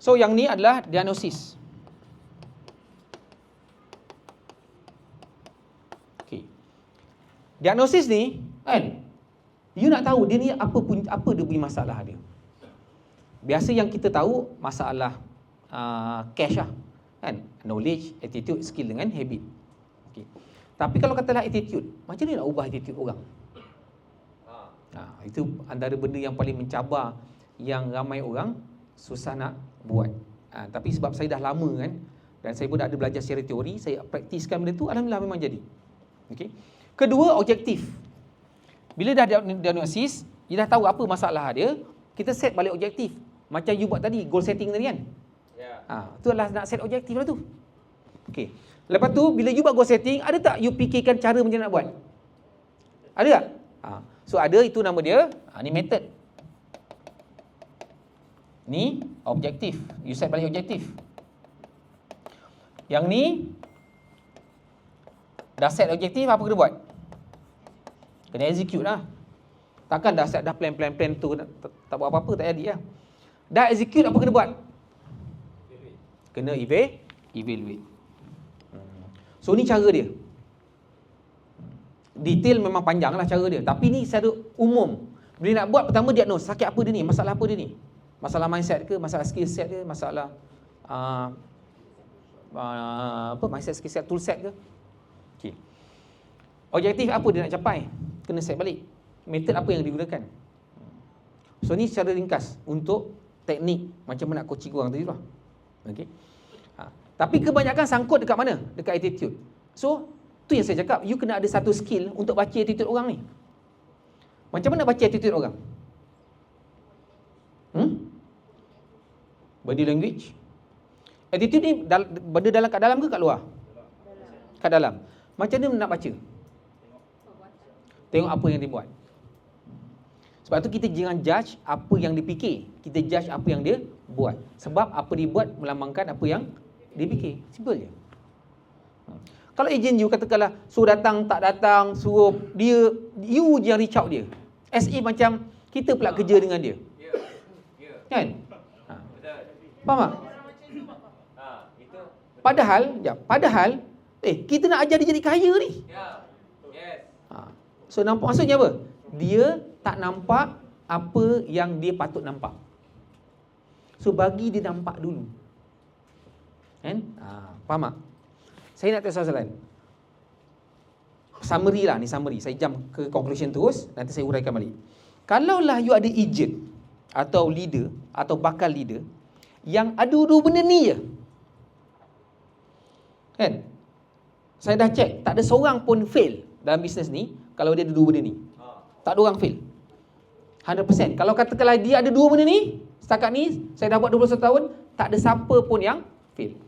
So yang ni adalah diagnosis. Okay. Diagnosis ni kan, you nak tahu dia ni apa dia punya masalah dia. Biasa yang kita tahu masalah cash lah kan, knowledge, attitude, skill dengan habit. Okay. Tapi kalau katalah attitude, macam mana nak ubah attitude orang? Itu antara benda yang paling mencabar, yang ramai orang susah nak buat. Tapi sebab saya dah lama kan, dan saya pun dah ada belajar secara teori, saya praktiskan benda tu, alhamdulillah memang jadi. Okay. Kedua, objektif. Bila dah diagnosis, dia dah tahu apa masalah dia, kita set balik objektif. Macam you buat tadi, goal setting tadi kan. Tu adalah nak set objektif lah tu. Okay. Lepas tu, bila you buat goal setting, ada tak you fikirkan cara macam nak buat? Ada tak? So ada, itu nama dia, ni method. Ni objektif. You set balik objektif. Yang ni dah set objektif, apa kena buat? Kena execute lah. Takkan dah set dah plan tu tak buat apa-apa, tak jadi lah. Dah execute, apa kena buat? Kena evaluate. So ni cara dia. Detail memang panjang lah cara dia, tapi ni secara umum. Bila nak buat, pertama diagnose, sakit apa dia ni, masalah apa dia ni. Masalah mindset ke, masalah skill set ke, masalah mindset, skill set, tool set ke. Okay. Objektif apa dia nak capai, kena set balik. Method apa yang digunakan. So ni secara ringkas untuk teknik macam mana nak coaching orang tadi tu lah. Okay. Tapi kebanyakan sangkut dekat mana? Dekat attitude. So tu yang saya cakap, you kena ada satu skill untuk baca attitude orang ni. Macam mana baca attitude orang? Body language. Attitude ni benda dalam kat dalam ke kat luar? Kat dalam. Macam mana nak baca? Tengok apa yang dia buat. Sebab tu kita jangan judge apa yang dia fikir, kita judge apa yang dia buat. Sebab apa dia buat melambangkan apa yang dia fikir. Simple je. Kalau ejen you katakanlah suruh datang, tak datang, suruh dia, you je yang reach out dia. As if macam kita pula kerja dengan dia. Kan? Faham tak? Padahal kita nak ajar dia jadi kaya ni. So nampak maksudnya apa? Dia tak nampak apa yang dia patut nampak. So bagi dia nampak dulu. Kan? Faham tak? Saya nak tanya soalan. Summary lah, ni summary. Saya jump ke conclusion terus, nanti saya uraikan balik. Kalaulah you ada agent atau leader atau bakal leader yang ada dua benda ni je, kan? Saya dah check, tak ada seorang pun fail dalam bisnes ni kalau dia ada dua benda ni. Tak ada orang fail. 100%. Kalau katakanlah dia ada dua benda ni, setakat ni saya dah buat 21 tahun, tak ada siapa pun yang fail.